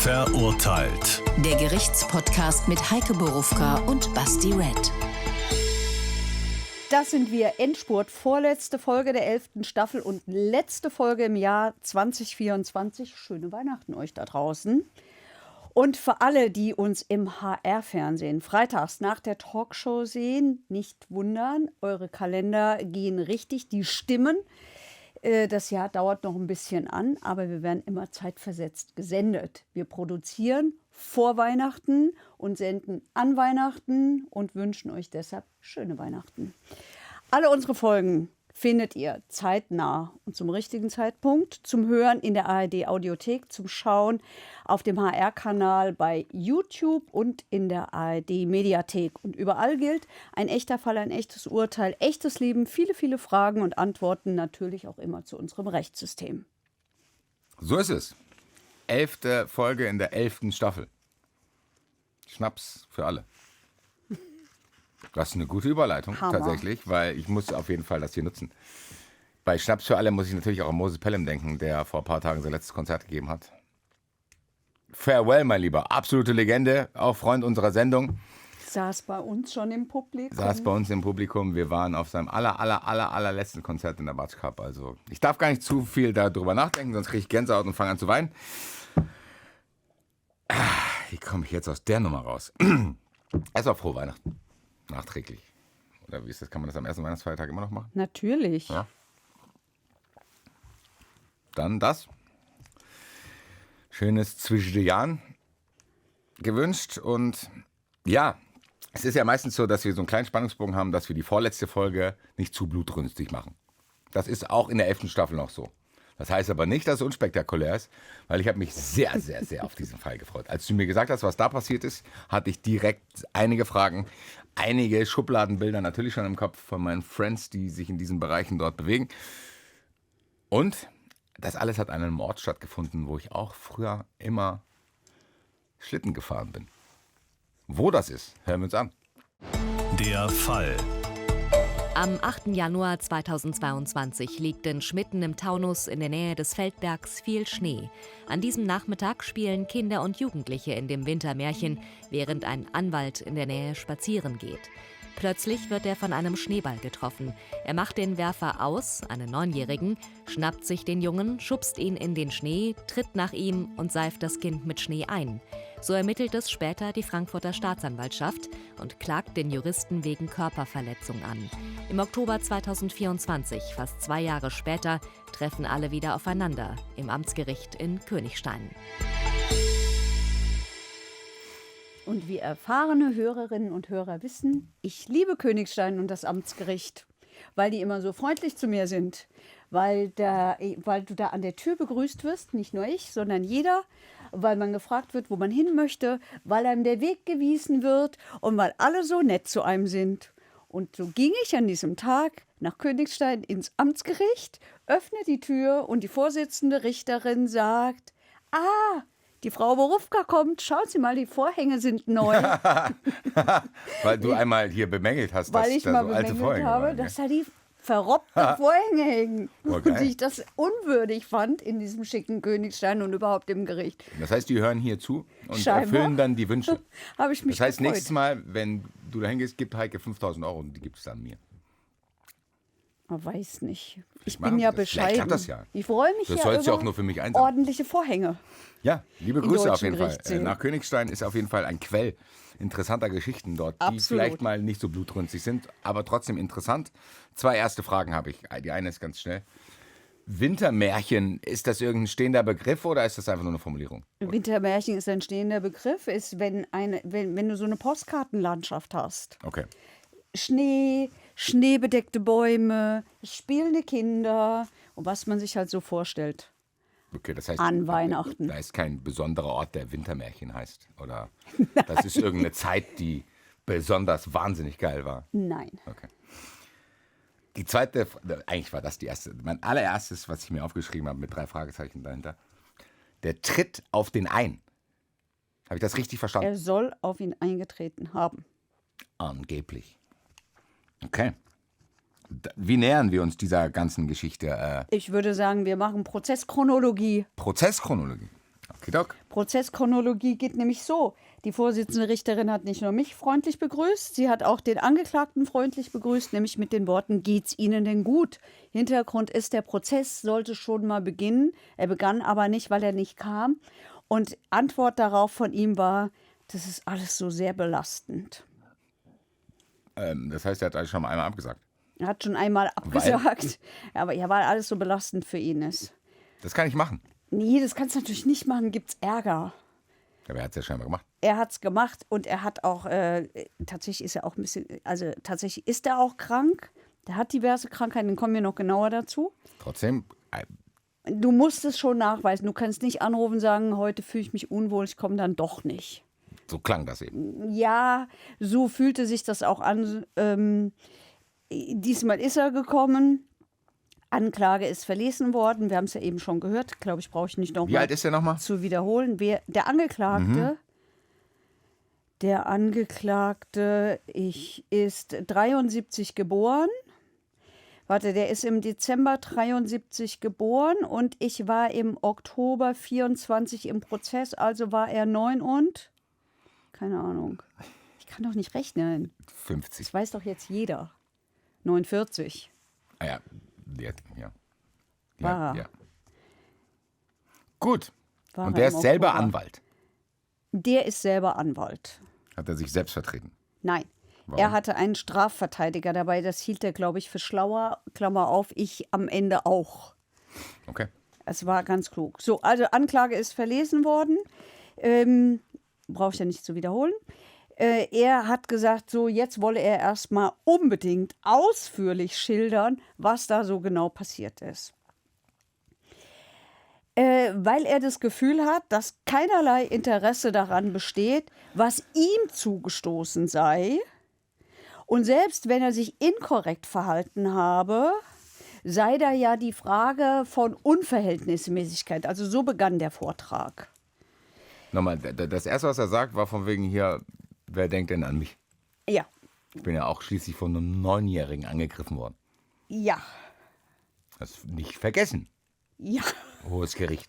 Verurteilt. Der Gerichtspodcast mit Heike Borufka und Basti Red. Das sind wir, Endspurt, vorletzte Folge der 11. Staffel und letzte Folge im Jahr 2024. Schöne Weihnachten euch da draußen. Und für alle, die uns im HR-Fernsehen freitags nach der Talkshow sehen, nicht wundern, eure Kalender gehen richtig, die stimmen. Das Jahr dauert noch ein bisschen an, aber wir werden immer zeitversetzt gesendet. Wir produzieren vor Weihnachten und senden an Weihnachten und wünschen euch deshalb schöne Weihnachten. Alle unsere Folgen findet ihr zeitnah und zum richtigen Zeitpunkt zum Hören in der ARD-Audiothek, zum Schauen auf dem HR-Kanal bei YouTube und in der ARD-Mediathek. Und überall gilt, ein echter Fall, ein echtes Urteil, echtes Leben, viele, viele Fragen und Antworten, natürlich auch immer zu unserem Rechtssystem. So ist es. 11. Folge in der 11. Staffel. Schnaps für alle. Das ist eine gute Überleitung, Hammer. Tatsächlich, weil ich muss auf jeden Fall das hier nutzen. Bei Schnaps für alle muss ich natürlich auch an Moses Pelham denken, der vor ein paar Tagen sein letztes Konzert gegeben hat. Farewell, mein Lieber. Absolute Legende, auch Freund unserer Sendung. Saß bei uns schon im Publikum. Wir waren auf seinem allerletzten Konzert in der Batsch Cup. Also ich darf gar nicht zu viel darüber nachdenken, sonst kriege ich Gänsehaut und fange an zu weinen. Wie komme ich jetzt aus der Nummer raus? Erstmal frohe Weihnachten. Nachträglich. Oder wie ist das? Kann man das am ersten Weihnachtsfeiertag immer noch machen? Natürlich. Ja. Dann das. Schönes zwischen den Jahren gewünscht. Und ja, es ist ja meistens so, dass wir so einen kleinen Spannungsbogen haben, dass wir die vorletzte Folge nicht zu blutrünstig machen. Das ist auch in der 11. Staffel noch so. Das heißt aber nicht, dass es unspektakulär ist, weil ich habe mich sehr, sehr, sehr auf diesen Fall gefreut. Als du mir gesagt hast, was da passiert ist, hatte ich direkt einige Fragen, einige Schubladenbilder natürlich schon im Kopf von meinen Friends, die sich in diesen Bereichen dort bewegen. Und das alles hat an einem Ort stattgefunden, wo ich auch früher immer Schlitten gefahren bin. Wo das ist, hören wir uns an. Der Fall. Am 8. Januar 2022 liegt in Schmitten im Taunus in der Nähe des Feldbergs viel Schnee. An diesem Nachmittag spielen Kinder und Jugendliche in dem Wintermärchen, während ein Anwalt in der Nähe spazieren geht. Plötzlich wird er von einem Schneeball getroffen. Er macht den Werfer aus, einen 9-Jährigen, schnappt sich den Jungen, schubst ihn in den Schnee, tritt nach ihm und seift das Kind mit Schnee ein. So ermittelt es später die Frankfurter Staatsanwaltschaft und klagt den Juristen wegen Körperverletzung an. Im Oktober 2024, fast 2 Jahre später, treffen alle wieder aufeinander im Amtsgericht in Königstein. Und wie erfahrene Hörerinnen und Hörer wissen, ich liebe Königstein und das Amtsgericht, weil die immer so freundlich zu mir sind, weil du da an der Tür begrüßt wirst, nicht nur ich, sondern jeder, weil man gefragt wird, wo man hin möchte, weil einem der Weg gewiesen wird und weil alle so nett zu einem sind. Und so ging ich an diesem Tag nach Königstein ins Amtsgericht, öffne die Tür und die Vorsitzende Richterin sagt, die Frau Borufka kommt, schauen Sie mal, die Vorhänge sind neu. Weil du einmal hier bemängelt hast, dass Weil ich da mal so alte bemängelt Vorhänge habe, waren, dass da die verrobbten Vorhänge hängen. Oh, und geil. ich das unwürdig fand in diesem schicken Königstein und überhaupt im Gericht. Das heißt, die hören hier zu und Scheinbar. erfüllen dann die Wünsche. Habe ich mich Das heißt, gefreut. nächstes Mal, wenn du da hingehst, gibt Heike 5.000 € und die gibt es dann mir. Man weiß nicht. Ich machen bin ja wir das. Vielleicht bescheiden. klappt das ja. Ich freue mich Das ja sollst du über auch nur für mich einsammeln. ordentliche Vorhänge. Ja, liebe In Grüße auf deutschen jeden Fall. Gerichtssälen. Nach Königstein ist auf jeden Fall ein Quell interessanter Geschichten dort, die Absolut. vielleicht mal nicht so blutrünstig sind, aber trotzdem interessant. 2 erste Fragen habe ich. Die eine ist ganz schnell. Wintermärchen, ist das irgendein stehender Begriff oder ist das einfach nur eine Formulierung? Wintermärchen ist ein stehender Begriff, ist, wenn du so eine Postkartenlandschaft hast. Okay. Schnee, schneebedeckte Bäume, spielende Kinder und was man sich halt so vorstellt. Okay, das heißt, An Weihnachten. Da ist kein besonderer Ort, der Wintermärchen heißt. Oder das ist irgendeine Zeit, die besonders wahnsinnig geil war. Nein. Okay. Die zweite, eigentlich war das die erste. Mein allererstes, was ich mir aufgeschrieben habe mit 3 Fragezeichen dahinter. Der tritt auf den ein. Habe ich das richtig verstanden? Er soll auf ihn eingetreten haben. Angeblich. Okay. Wie nähern wir uns dieser ganzen Geschichte? Ich würde sagen, wir machen Prozesschronologie. Prozesschronologie. Okay. Okidok. Prozesschronologie geht nämlich so. Die Vorsitzende Richterin hat nicht nur mich freundlich begrüßt, sie hat auch den Angeklagten freundlich begrüßt, nämlich mit den Worten, geht's Ihnen denn gut? Hintergrund ist, der Prozess sollte schon mal beginnen. Er begann aber nicht, weil er nicht kam. Und Antwort darauf von ihm war, das ist alles so sehr belastend. Das heißt, er hat eigentlich schon einmal abgesagt. Er hat schon einmal abgesagt, aber ja, weil alles so belastend für ihn ist. Das kann ich machen. Nee, das kannst du natürlich nicht machen, gibt's Ärger. Aber er hat es ja scheinbar gemacht. Er hat es gemacht und er hat auch, tatsächlich ist er auch ein bisschen, also tatsächlich ist er auch krank. Der hat diverse Krankheiten, dann kommen wir noch genauer dazu. Trotzdem, Du musst es schon nachweisen. Du kannst nicht anrufen und sagen, heute fühle ich mich unwohl, ich komme dann doch nicht. so klang das eben. Ja, so fühlte sich das auch an. Diesmal ist er gekommen. Anklage ist verlesen worden. Wir haben es ja eben schon gehört. Glaube ich, brauche ich nicht noch Wie alt ist der nochmal? zu wiederholen. Der Angeklagte, ist 73 geboren. Warte, der ist im Dezember 73 geboren und ich war im Oktober 24 im Prozess, also war er 9 und? Keine Ahnung. Ich kann doch nicht rechnen. 50. Das weiß doch jetzt jeder. 49. Ah ja, ja. War er. Ja. Gut. War Und er der im ist selber Oktober. Anwalt. Der ist selber Anwalt. Hat er sich selbst vertreten? Nein. Warum? Er hatte einen Strafverteidiger dabei, das hielt er, glaube ich, für schlauer. Klammer auf, ich am Ende auch. Okay. Es war ganz klug. So, also Anklage ist verlesen worden. Brauche ich ja nicht zu wiederholen. Er hat gesagt, so jetzt wolle er erstmal unbedingt ausführlich schildern, was da so genau passiert ist. Weil er das Gefühl hat, dass keinerlei Interesse daran besteht, was ihm zugestoßen sei. Und selbst wenn er sich inkorrekt verhalten habe, sei da ja die Frage von Unverhältnismäßigkeit. Also so begann der Vortrag. Nochmal, das Erste, was er sagt, war von wegen hier, wer denkt denn an mich? Ja, Ich bin ja auch schließlich von einem 9-Jährigen angegriffen worden. ja, Das nicht vergessen, ja. hohes Gericht.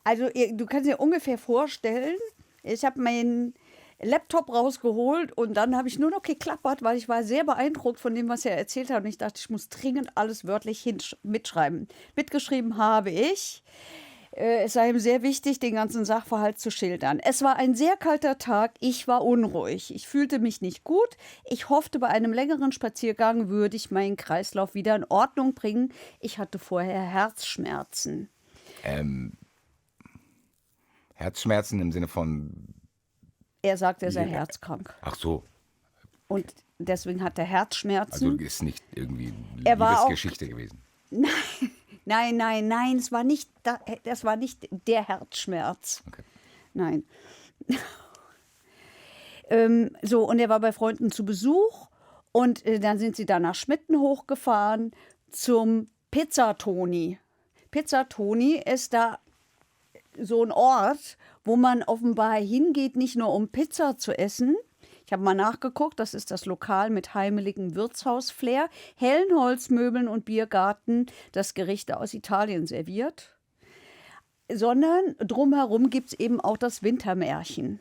Also du kannst dir ungefähr vorstellen, ich habe meinen Laptop rausgeholt und dann habe ich nur noch geklappert, weil ich war sehr beeindruckt von dem, was er erzählt hat. Und ich dachte, ich muss dringend alles wörtlich mitschreiben. Mitgeschrieben habe ich. Es sei ihm sehr wichtig, den ganzen Sachverhalt zu schildern. Es war ein sehr kalter Tag, ich war unruhig. Ich fühlte mich nicht gut. Ich hoffte, bei einem längeren Spaziergang würde ich meinen Kreislauf wieder in Ordnung bringen. Ich hatte vorher Herzschmerzen. Herzschmerzen im Sinne von, Er sagt, er sei herzkrank. ach so, Und deswegen hat er also Herzschmerzen. ist nicht irgendwie Er war auch- Liebesgeschichte gewesen. Nein, das war nicht der Herzschmerz. Okay. Nein. So, und er war bei Freunden zu Besuch und dann sind sie da nach Schmitten hochgefahren zum Pizzatoni. Pizzatoni ist da so ein Ort, wo man offenbar hingeht, nicht nur um Pizza zu essen. Ich habe mal nachgeguckt, das ist das Lokal mit heimeligem Wirtshaus-Flair, hellen Holzmöbeln und Biergarten, das Gerichte aus Italien serviert. Sondern drumherum gibt es eben auch das Wintermärchen.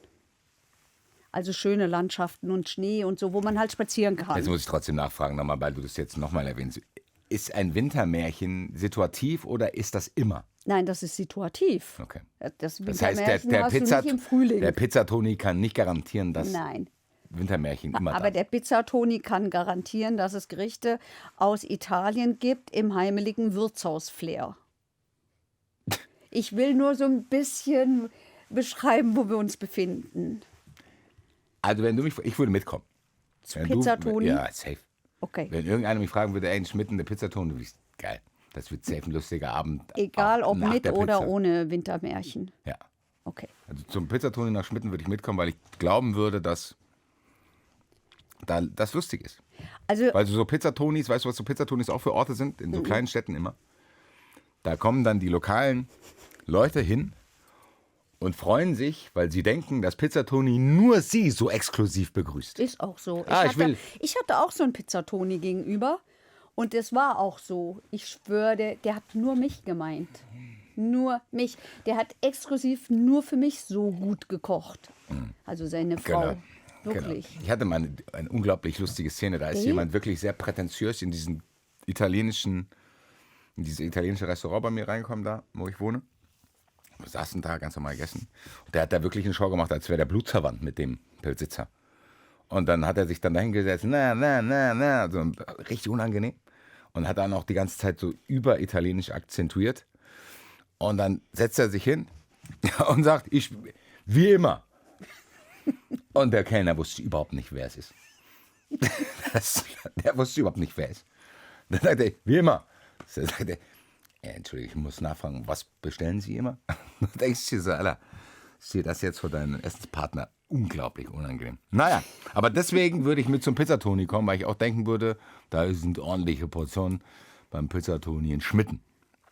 Also schöne Landschaften und Schnee und so, wo man halt spazieren kann. Jetzt muss ich trotzdem nachfragen, nochmal, weil du das jetzt nochmal erwähnst. Ist ein Wintermärchen situativ oder ist das immer? Nein, das ist situativ. Okay. Das Das heißt, Wintermärchen der hast du nicht im Frühling. der Pizzatoni kann nicht garantieren, dass Nein. Wintermärchen immer Aber da der Pizzatoni kann garantieren, dass es Gerichte aus Italien gibt im heimeligen Wirtshaus-Flair. Ich will nur so ein bisschen beschreiben, wo wir uns befinden. Also wenn du mich, ich würde mitkommen. Wenn Pizzatoni? Ja, safe. Okay. Wenn irgendeiner mich fragen würde, ey, in Schmitten, der Pizzatoni, du bist geil. Das wird safe ein lustiger Abend. Egal auch ob nach mit der oder Pizza. ohne Wintermärchen. Ja. Okay. Also zum Pizzatoni nach Schmitten würde ich mitkommen, weil ich glauben würde, dass da das lustig ist. Also Weil so Pizzatonis, weißt du, was so Pizzatonis auch für Orte sind? In so kleinen Städten immer. Da kommen dann die lokalen Leute hin und freuen sich, weil sie denken, dass Pizzatoni nur sie so exklusiv begrüßt. ist auch so. Ich hatte auch so einen Pizzatoni gegenüber und es war auch so. Ich schwöre, der hat nur mich gemeint. nur mich. Der hat exklusiv nur für mich so gut gekocht. Also seine Frau. Wirklich. Genau. Ich hatte mal eine unglaublich lustige Szene. Da ist jemand wirklich sehr prätentiös in dieses italienische Restaurant bei mir reingekommen, da, wo ich wohne. Wir saßen da, ganz normal gegessen. Und der hat da wirklich eine Show gemacht, als wäre der blutsverwandt mit dem Besitzer. Und dann hat er sich dann dahingesetzt, so richtig unangenehm. Und hat dann auch die ganze Zeit so überitalienisch akzentuiert. Und dann setzt er sich hin und sagt, ich, wie immer. Und der Kellner wusste überhaupt nicht, wer es ist. Der wusste überhaupt nicht, wer es ist. Dann sagt er, wie immer. Dann sagt er, Entschuldigung, ich muss nachfragen, was bestellen Sie immer? Dann denkst du dir so, Alter, ist dir das jetzt für deinen Essenspartner unglaublich unangenehm. Naja, aber deswegen würde ich mit zum Pizzatoni kommen, weil ich auch denken würde, da sind ordentliche Portionen beim Pizzatoni in Schmitten.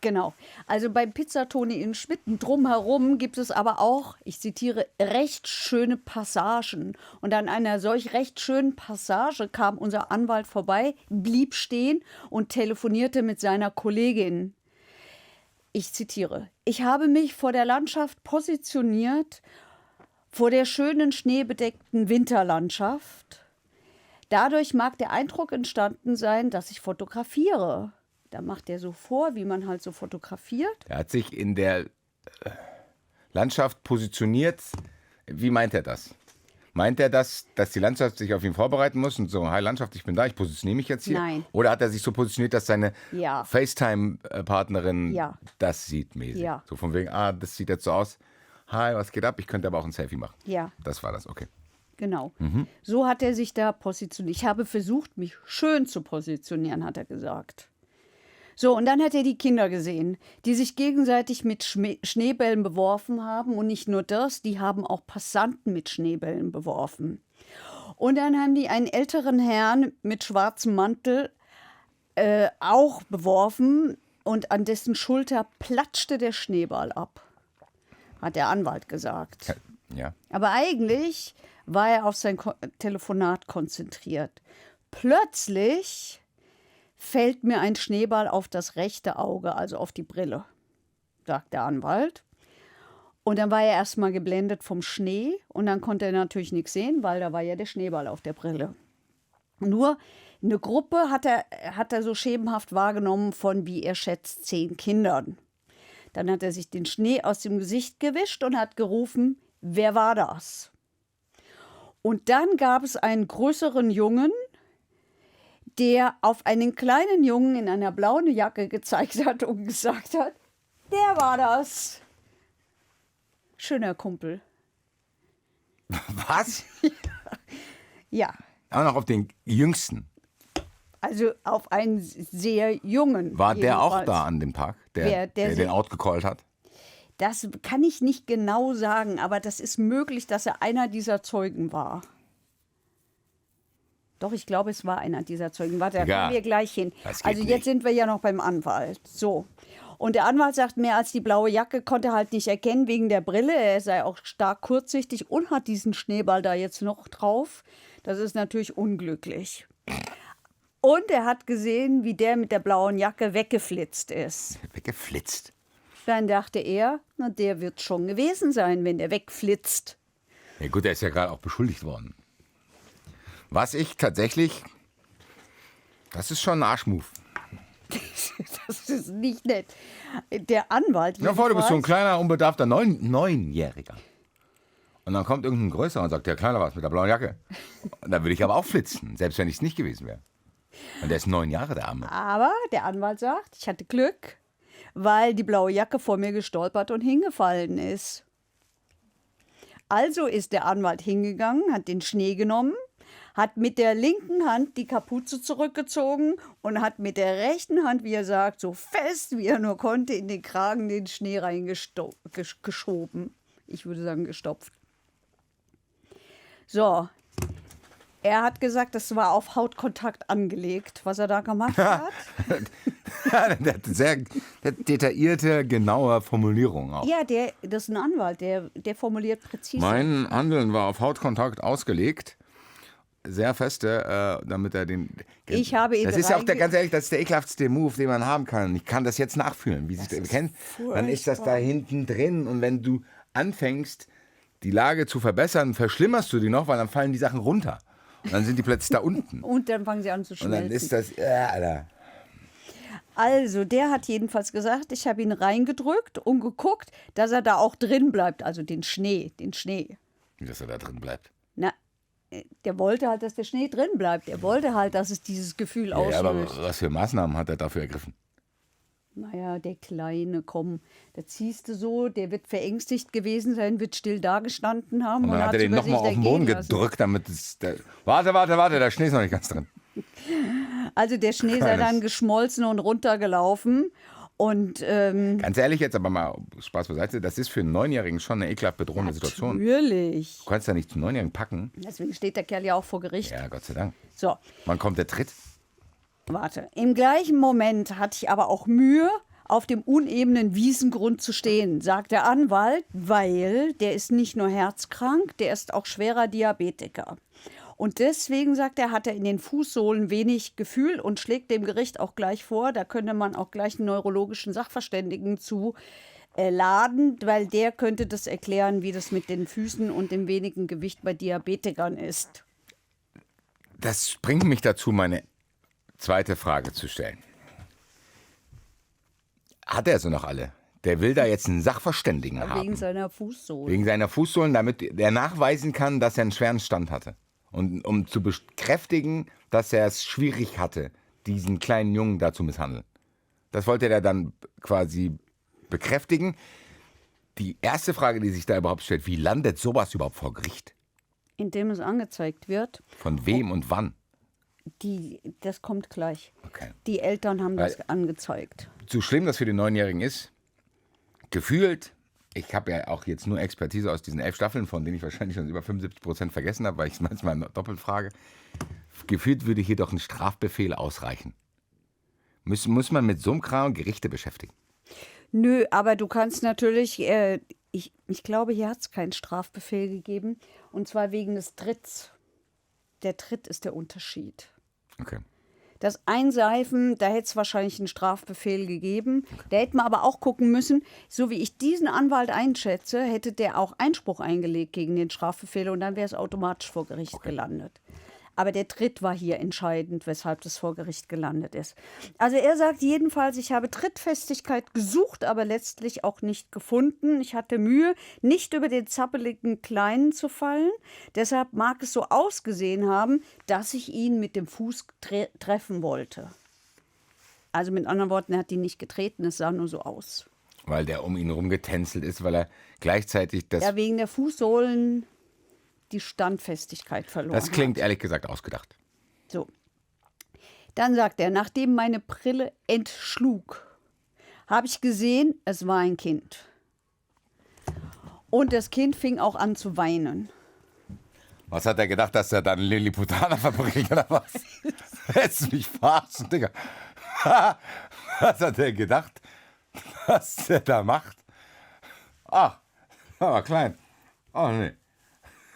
Genau. Also beim Pizzatoni in Schmitten drumherum gibt es aber auch, ich zitiere, recht schöne Passagen. Und an einer solch recht schönen Passage kam unser Anwalt vorbei, blieb stehen und telefonierte mit seiner Kollegin. Ich zitiere, ich habe mich vor der Landschaft positioniert, vor der schönen schneebedeckten Winterlandschaft. Dadurch mag der Eindruck entstanden sein, dass ich fotografiere. Da macht er so vor, wie man halt so fotografiert. Er hat sich in der Landschaft positioniert. Wie meint er das? Meint er das, dass die Landschaft sich auf ihn vorbereiten muss und so, hi Landschaft, ich bin da, ich positioniere mich jetzt hier? Nein. Oder hat er sich so positioniert, dass seine Ja. FaceTime-Partnerin Ja. das sieht mäßig? Ja. So von wegen, das sieht jetzt so aus, hi, was geht ab? Ich könnte aber auch ein Selfie machen. Ja. Das war das, okay. Genau. So hat er sich da positioniert. Ich habe versucht, mich schön zu positionieren, hat er gesagt. So, und dann hat er die Kinder gesehen, die sich gegenseitig mit Schneebällen beworfen haben. Und nicht nur das, die haben auch Passanten mit Schneebällen beworfen. Und dann haben die einen älteren Herrn mit schwarzem Mantel auch beworfen. Und an dessen Schulter platschte der Schneeball ab, hat der Anwalt gesagt. Ja. Aber eigentlich war er auf sein Telefonat konzentriert. Plötzlich fällt mir ein Schneeball auf das rechte Auge, also auf die Brille, sagt der Anwalt. Und dann war er erstmal geblendet vom Schnee und dann konnte er natürlich nichts sehen, weil da war ja der Schneeball auf der Brille. Nur eine Gruppe hat er so schemenhaft wahrgenommen von, wie er schätzt, 10 Kindern. Dann hat er sich den Schnee aus dem Gesicht gewischt und hat gerufen, wer war das? Und dann gab es einen größeren Jungen, der auf einen kleinen Jungen in einer blauen Jacke gezeigt hat und gesagt hat, der war das. Schöner Kumpel. Was? Ja, Auch noch auf den Jüngsten. also auf einen sehr jungen. War der auch jedenfalls. da an dem Tag, der den outgecallt hat? Das kann ich nicht genau sagen, aber das ist möglich, dass er einer dieser Zeugen war. Doch, ich glaube, es war einer dieser Zeugen. Warte, da kommen wir gleich hin. Also jetzt sind wir ja noch beim Anwalt. So. Und der Anwalt sagt, mehr als die blaue Jacke konnte er halt nicht erkennen wegen der Brille. Er sei auch stark kurzsichtig und hat diesen Schneeball da jetzt noch drauf. Das ist natürlich unglücklich. Und er hat gesehen, wie der mit der blauen Jacke weggeflitzt ist. Weggeflitzt. Dann dachte er, na, der wird schon gewesen sein, wenn der wegflitzt. Ja gut, der ist ja gerade auch beschuldigt worden. Was ich tatsächlich, das ist schon ein Arschmove. Das ist nicht nett. Der Anwalt. Ja, vor, du bist so ein kleiner, unbedarfter Neunjähriger. Und dann kommt irgendein Größerer und sagt, der Kleiner war es mit der blauen Jacke. Und dann würde ich aber auch flitzen, selbst wenn ich es nicht gewesen wäre. Und der ist 9 Jahre, der Arme. Aber der Anwalt sagt, ich hatte Glück, weil die blaue Jacke vor mir gestolpert und hingefallen ist. Also ist der Anwalt hingegangen, hat den Schnee genommen, hat mit der linken Hand die Kapuze zurückgezogen und hat mit der rechten Hand, wie er sagt, so fest wie er nur konnte, in den Kragen den Schnee reingeschoben. Ich würde sagen gestopft. So, er hat gesagt, das war auf Hautkontakt angelegt, was er da gemacht hat. Der hat sehr detaillierte, genaue Formulierungen auch. Ja, das ist ein Anwalt, der formuliert präzise. Mein Handeln war auf Hautkontakt ausgelegt. sehr feste, damit er den... Ich habe ihn Das ist ja auch ganz ehrlich, das ist der ekelhaftste Move, den man haben kann. Ich kann das jetzt nachfühlen. Wie sich das kennt. Dann ist das da hinten drin und wenn du anfängst, die Lage zu verbessern, verschlimmerst du die noch, weil dann fallen die Sachen runter. Und dann sind die plötzlich da unten. Und dann fangen sie an zu schmelzen. Und dann ist das... Alter. Also, der hat jedenfalls gesagt, ich habe ihn reingedrückt und geguckt, dass er da auch drin bleibt, also den Schnee. Wie dass er da drin bleibt. Na, der wollte halt, dass der Schnee drin bleibt. Er wollte halt, dass es dieses Gefühl auslöst. Ja, aber was für Maßnahmen hat er dafür ergriffen? Naja, der Kleine, komm, da ziehst du so, der wird verängstigt gewesen sein, wird still dagestanden haben. Und dann hat er den über nochmal sich auf den Boden ergehen lassen. gedrückt, damit es... Warte, der Schnee ist noch nicht ganz drin. Also der Schnee sei dann geschmolzen und runtergelaufen. Und ganz ehrlich jetzt, aber mal Spaß beiseite, das ist für einen 9-Jährigen schon eine ekelhaft bedrohende Situation. natürlich. Du kannst ja nicht zum 9-Jährigen packen. Deswegen steht der Kerl ja auch vor Gericht. Ja, Gott sei Dank. So, Wann kommt der Tritt? warte. Im gleichen Moment hatte ich aber auch Mühe, auf dem unebenen Wiesengrund zu stehen, sagt der Anwalt, weil der ist nicht nur herzkrank, der ist auch schwerer Diabetiker. Und deswegen, sagt er, hat er in den Fußsohlen wenig Gefühl und schlägt dem Gericht auch gleich vor, da könnte man auch gleich einen neurologischen Sachverständigen zu laden, weil der könnte das erklären, wie das mit den Füßen und dem wenigen Gewicht bei Diabetikern ist. Das bringt mich dazu, meine zweite Frage zu stellen. Hat er so noch alle? Der will da jetzt einen Sachverständigen haben. Wegen seiner Fußsohlen. Wegen seiner Fußsohlen, damit er nachweisen kann, dass er einen schweren Stand hatte. Und um zu bekräftigen, dass er es schwierig hatte, diesen kleinen Jungen da zu misshandeln. Das wollte er dann quasi bekräftigen. Die erste Frage, die sich da überhaupt stellt, wie landet sowas überhaupt vor Gericht? Indem es angezeigt wird. Von wem und wann? Das kommt gleich. Okay. Die Eltern haben das angezeigt. So schlimm das für den 9-Jährigen ist, gefühlt, ich habe ja auch jetzt nur Expertise aus diesen 11 Staffeln, von denen ich wahrscheinlich schon über 75% vergessen habe, weil ich es manchmal doppelt frage. Gefühlt würde hier doch ein Strafbefehl ausreichen. Muss man mit so einem Kram Gerichte beschäftigen? Nö, aber du kannst natürlich, ich glaube, hier hat es keinen Strafbefehl gegeben. Und zwar wegen des Tritts. Der Tritt ist der Unterschied. Okay. Das Einseifen, da hätte es wahrscheinlich einen Strafbefehl gegeben. Da hätte man aber auch gucken müssen, so wie ich diesen Anwalt einschätze, hätte der auch Einspruch eingelegt gegen den Strafbefehl und dann wäre es automatisch vor Gericht gelandet. Aber der Tritt war hier entscheidend, weshalb das vor Gericht gelandet ist. Also er sagt jedenfalls, ich habe Trittfestigkeit gesucht, aber letztlich auch nicht gefunden. Ich hatte Mühe, nicht über den zappeligen Kleinen zu fallen. Deshalb mag es so ausgesehen haben, dass ich ihn mit dem Fuß treffen wollte. Also mit anderen Worten, er hat ihn nicht getreten, es sah nur so aus. Weil der um ihn rumgetänzelt ist, weil er gleichzeitig das... Ja, wegen der Fußsohlen die Standfestigkeit verloren Das klingt ehrlich gesagt ausgedacht. So. Dann sagt er, nachdem meine Brille entschlug, habe ich gesehen, es war ein Kind. Und das Kind fing auch an zu weinen. Was hat er gedacht, dass er dann Lilliputaner verbringt oder was? Hättest du mich verarschen, Digga. Was hat er gedacht, was er da macht? Ach, aber klein. Oh, nee.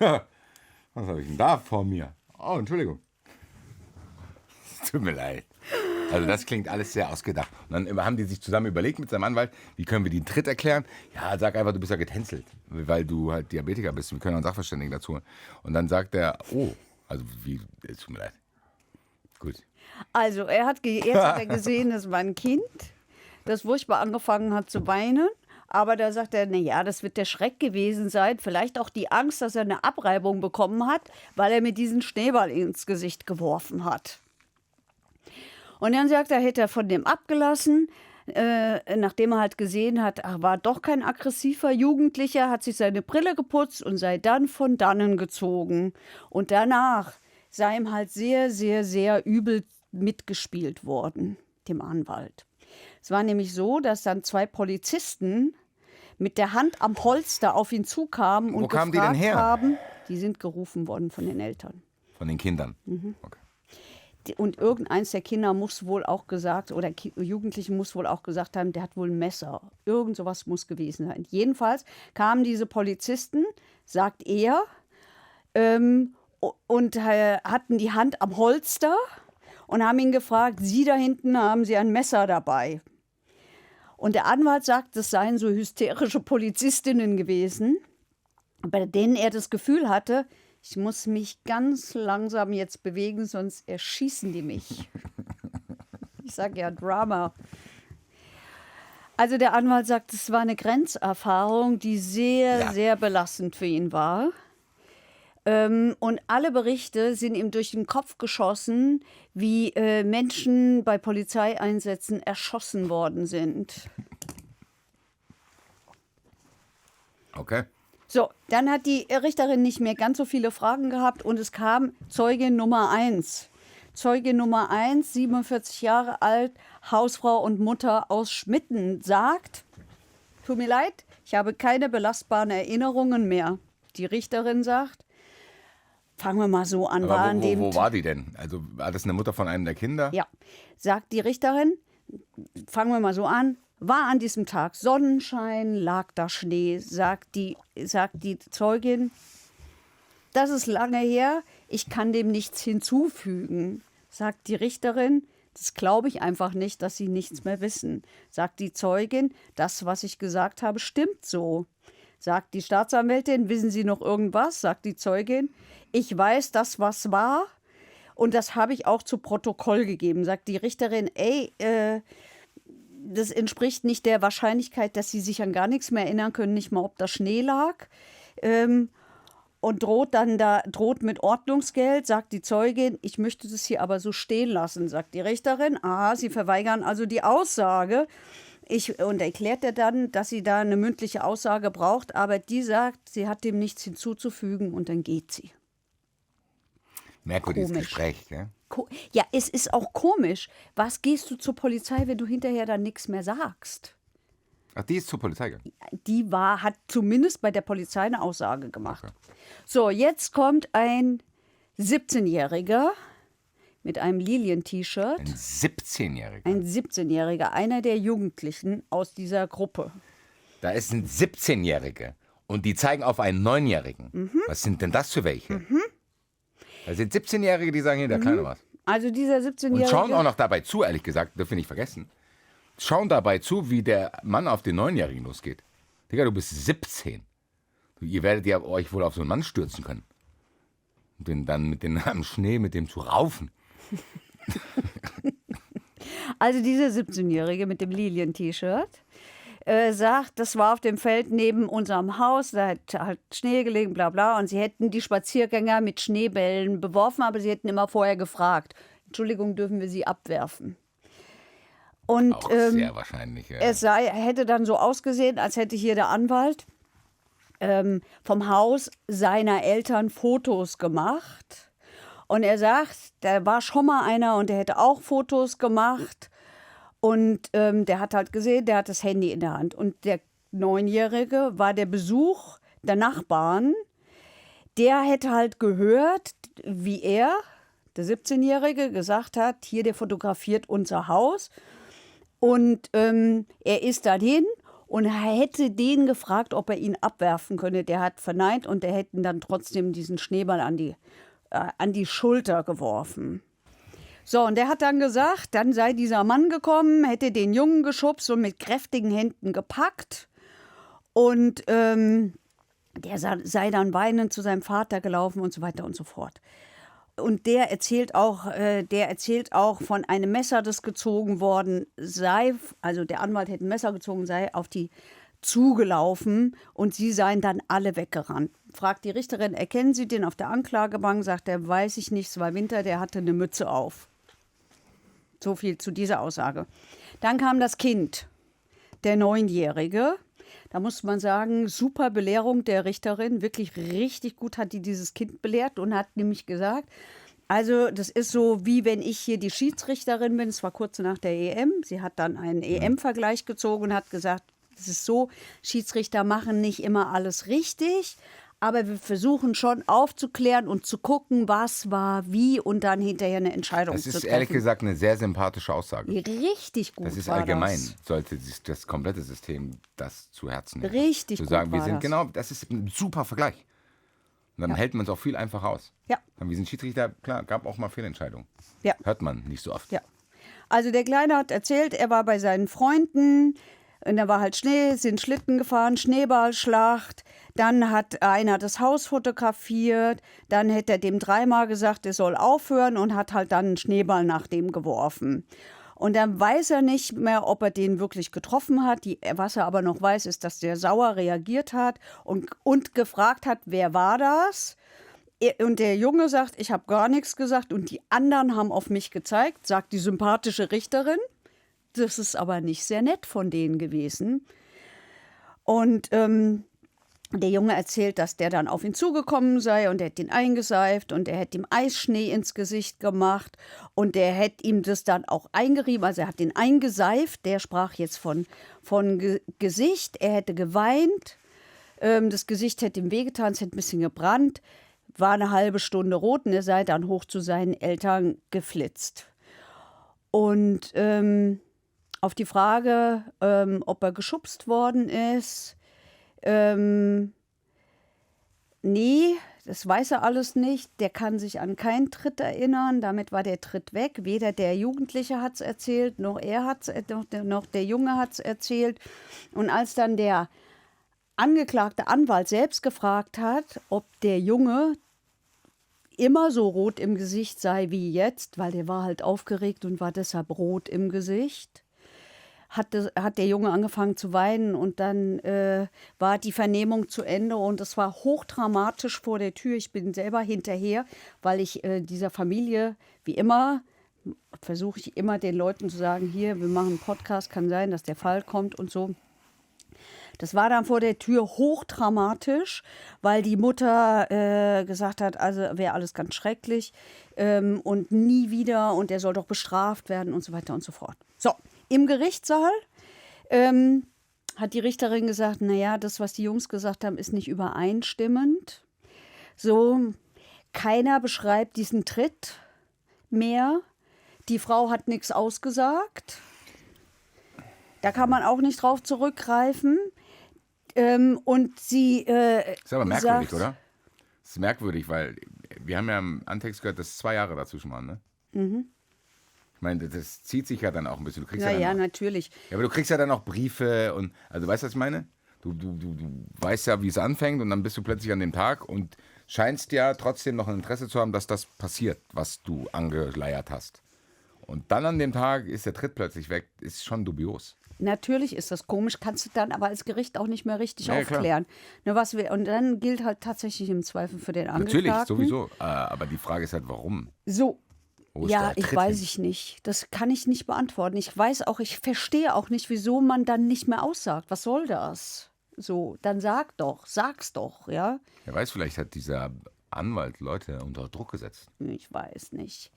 Was habe ich denn da vor mir? Oh, Entschuldigung. Tut mir leid. Also das klingt alles sehr ausgedacht. Und dann haben die sich zusammen überlegt mit seinem Anwalt, wie können wir den Tritt erklären? Ja, sag einfach, du bist ja getänzelt, weil du halt Diabetiker bist. Wir können einen Sachverständigen dazu holen. Und dann sagt er, oh, also wie, es tut mir leid. Gut. Also erst hat er gesehen, es war ein Kind, das furchtbar angefangen hat zu weinen. Aber da sagt er, naja, das wird der Schreck gewesen sein. Vielleicht auch die Angst, dass er eine Abreibung bekommen hat, weil er mir diesen Schneeball ins Gesicht geworfen hat. Und dann sagt er, hätte er von dem abgelassen, nachdem er halt gesehen hat, ach, war doch kein aggressiver Jugendlicher, hat sich seine Brille geputzt und sei dann von dannen gezogen. Und danach sei ihm halt sehr, sehr, sehr übel mitgespielt worden, dem Anwalt. Es war nämlich so, dass dann 2 Polizisten mit der Hand am Holster auf ihn zukamen und kamen die denn her? haben, die sind gerufen worden von den Eltern. Von den Kindern? Okay. Und irgendeins der Kinder muss wohl auch gesagt, oder Jugendlichen muss wohl auch gesagt haben, der hat wohl ein Messer. Irgend sowas muss gewesen sein. Jedenfalls kamen diese Polizisten, sagt er, und hatten die Hand am Holster und haben ihn gefragt, Sie da hinten, haben Sie ein Messer dabei? Und der Anwalt sagt, es seien so hysterische Polizistinnen gewesen, bei denen er das Gefühl hatte, ich muss mich ganz langsam jetzt bewegen, sonst erschießen die mich. Ich sage ja Drama. Also der Anwalt sagt, es war eine Grenzerfahrung, die sehr, sehr belastend für ihn war. Und alle Berichte sind ihm durch den Kopf geschossen, wie Menschen bei Polizeieinsätzen erschossen worden sind. Okay. So, dann hat die Richterin nicht mehr ganz so viele Fragen gehabt und es kam Zeuge Nummer 1. Zeuge Nummer 1, 47 Jahre alt, Hausfrau und Mutter aus Schmitten, sagt, tut mir leid, ich habe keine belastbaren Erinnerungen mehr. Die Richterin sagt, fangen wir mal so an. Aber wo war die denn? Also war das eine Mutter von einem der Kinder? Ja, sagt die Richterin, fangen wir mal so an, war an diesem Tag Sonnenschein, lag da Schnee, sagt die Zeugin, das ist lange her, ich kann dem nichts hinzufügen. Sagt die Richterin, das glaube ich einfach nicht, dass Sie nichts mehr wissen. Sagt die Zeugin, das, was ich gesagt habe, stimmt so. Sagt die Staatsanwältin, wissen Sie noch irgendwas? Sagt die Zeugin, ich weiß das, was war und das habe ich auch zu Protokoll gegeben. Sagt die Richterin, das entspricht nicht der Wahrscheinlichkeit, dass Sie sich an gar nichts mehr erinnern können, nicht mal, ob da Schnee lag. Und droht mit Ordnungsgeld, sagt die Zeugin, ich möchte das hier aber so stehen lassen, sagt die Richterin. Aha, Sie verweigern also die Aussage. Und erklärt er dann, dass sie da eine mündliche Aussage braucht, aber die sagt, sie hat dem nichts hinzuzufügen und dann geht sie. Merkwürdiges Gespräch, gell? Ja, es ist auch komisch. Was gehst du zur Polizei, wenn du hinterher dann nichts mehr sagst? Ach, die ist zur Polizei gegangen? Die hat zumindest bei der Polizei eine Aussage gemacht. Okay. So, jetzt kommt ein 17-Jähriger mit einem Lilien-T-Shirt. Ein 17-Jähriger? Ein 17-Jähriger, einer der Jugendlichen aus dieser Gruppe. Da ist ein 17-Jähriger und die zeigen auf einen 9-Jährigen. Mhm. Was sind denn das für welche? Mhm. Da sind 17-Jährige, die sagen, hier, der Kleine was. Also dieser 17-Jährige... Und schauen auch noch dabei zu, ehrlich gesagt, dürfen wir nicht vergessen. Schauen dabei zu, wie der Mann auf den 9-Jährigen losgeht. Digga, du bist 17. Ihr werdet ja euch wohl auf so einen Mann stürzen können. Und den dann am Schnee mit dem zu raufen. Also dieser 17-Jährige mit dem Lilien-T-Shirt sagt, das war auf dem Feld neben unserem Haus, da hat halt Schnee gelegen, bla bla, und sie hätten die Spaziergänger mit Schneebällen beworfen, aber sie hätten immer vorher gefragt, Entschuldigung, dürfen wir sie abwerfen? Und auch sehr wahrscheinlich. Ja. Es hätte dann so ausgesehen, als hätte hier der Anwalt vom Haus seiner Eltern Fotos gemacht. Und er sagt, da war schon mal einer und der hätte auch Fotos gemacht. Und der hat halt gesehen, der hat das Handy in der Hand. Und der 9-Jährige war der Besuch der Nachbarn. Der hätte halt gehört, wie er, der 17-Jährige, gesagt hat, hier, der fotografiert unser Haus. Und er ist dahin und hätte den gefragt, ob er ihn abwerfen könne. Der hat verneint und der hätte dann trotzdem diesen Schneeball an die Schulter geworfen. So, und der hat dann gesagt, dann sei dieser Mann gekommen, hätte den Jungen geschubst und mit kräftigen Händen gepackt. Und der sei dann weinend zu seinem Vater gelaufen und so weiter und so fort. Und der erzählt auch von einem Messer, das gezogen worden sei. Also der Anwalt hätte ein Messer gezogen, sei auf die zugelaufen und sie seien dann alle weggerannt. Fragt die Richterin, erkennen Sie den auf der Anklagebank? Sagt er, weiß ich nicht, es war Winter, der hatte eine Mütze auf. So viel zu dieser Aussage. Dann kam das Kind, der 9-Jährige. Da muss man sagen, super Belehrung der Richterin. Wirklich richtig gut hat die dieses Kind belehrt und hat nämlich gesagt, also das ist so, wie wenn ich hier die Schiedsrichterin bin. Es war kurz nach der EM. Sie hat dann einen EM-Vergleich gezogen und hat gesagt, es ist so, Schiedsrichter machen nicht immer alles richtig, aber wir versuchen schon aufzuklären und zu gucken, was war wie und dann hinterher eine Entscheidung zu treffen. Das ist ehrlich gesagt eine sehr sympathische Aussage. Richtig gut. Das ist allgemein, sollte sich das komplette System das zu Herzen nehmen. Richtig zu gut. Sagen, wir sind genau, das ist ein super Vergleich. Und dann hält man es auch viel einfacher aus. Ja. Wir sind Schiedsrichter, klar, gab auch mal Fehlentscheidungen. Ja. Hört man nicht so oft. Ja. Also der Kleine hat erzählt, er war bei seinen Freunden und da war halt Schnee, sind Schlitten gefahren, Schneeballschlacht. Dann hat einer das Haus fotografiert, dann hätte er dem 3-mal gesagt, er soll aufhören und hat halt dann einen Schneeball nach dem geworfen. Und dann weiß er nicht mehr, ob er den wirklich getroffen hat. Was er aber noch weiß, ist, dass der sauer reagiert hat und gefragt hat, wer war das? Und der Junge sagt, ich habe gar nichts gesagt und die anderen haben auf mich gezeigt, sagt die sympathische Richterin. Das ist aber nicht sehr nett von denen gewesen. Und der Junge erzählt, dass der dann auf ihn zugekommen sei und er hätte ihn eingeseift und er hätte ihm Eisschnee ins Gesicht gemacht und der hätte ihm das dann auch eingerieben. Also er hat ihn eingeseift, der sprach jetzt von Gesicht, er hätte geweint, das Gesicht hätte ihm wehgetan, es hätte ein bisschen gebrannt, war eine halbe Stunde rot und er sei dann hoch zu seinen Eltern geflitzt. Und auf die Frage, ob er geschubst worden ist, nee, das weiß er alles nicht. Der kann sich an keinen Tritt erinnern. Damit war der Tritt weg. Weder der Jugendliche hat es erzählt, noch noch der Junge hat es erzählt. Und als dann der angeklagte Anwalt selbst gefragt hat, ob der Junge immer so rot im Gesicht sei wie jetzt, weil der war halt aufgeregt und war deshalb rot im Gesicht, hat der Junge angefangen zu weinen und dann war die Vernehmung zu Ende und es war hochdramatisch vor der Tür. Ich bin selber hinterher, weil ich dieser Familie, wie immer, versuche ich immer den Leuten zu sagen, hier, wir machen einen Podcast, kann sein, dass der Fall kommt und so. Das war dann vor der Tür hochdramatisch, weil die Mutter gesagt hat, also wäre alles ganz schrecklich und nie wieder und er soll doch bestraft werden und so weiter und so fort. So. Im Gerichtssaal hat die Richterin gesagt, naja, das, was die Jungs gesagt haben, ist nicht übereinstimmend. So, keiner beschreibt diesen Tritt mehr. Die Frau hat nichts ausgesagt. Da kann man auch nicht drauf zurückgreifen. Und sie Das ist aber merkwürdig, sagt, oder? Das ist merkwürdig, weil wir haben ja im Antext gehört, dass 2 Jahre dazwischen waren, ne? Mhm. Ich meine, das zieht sich ja dann auch ein bisschen. Du kriegst ja, natürlich. Ja, aber du kriegst ja dann auch Briefe und, also weißt du, was ich meine? Du weißt ja, wie es anfängt und dann bist du plötzlich an dem Tag und scheinst ja trotzdem noch ein Interesse zu haben, dass das passiert, was du angeleiert hast. Und dann an dem Tag ist der Tritt plötzlich weg, ist schon dubios. Natürlich ist das komisch, kannst du dann aber als Gericht auch nicht mehr richtig Ja, aufklären. Ne, und dann gilt halt tatsächlich im Zweifel für den Angeklagten. Natürlich, sowieso. Aber die Frage ist halt, warum? So. Ja, ich weiß hin? ich nicht. Das kann ich nicht beantworten. Ich verstehe auch nicht, wieso man dann nicht mehr aussagt. Was soll das? So, dann sag's doch, ja? Wer weiß, vielleicht hat dieser Anwalt Leute unter Druck gesetzt. Ich weiß nicht.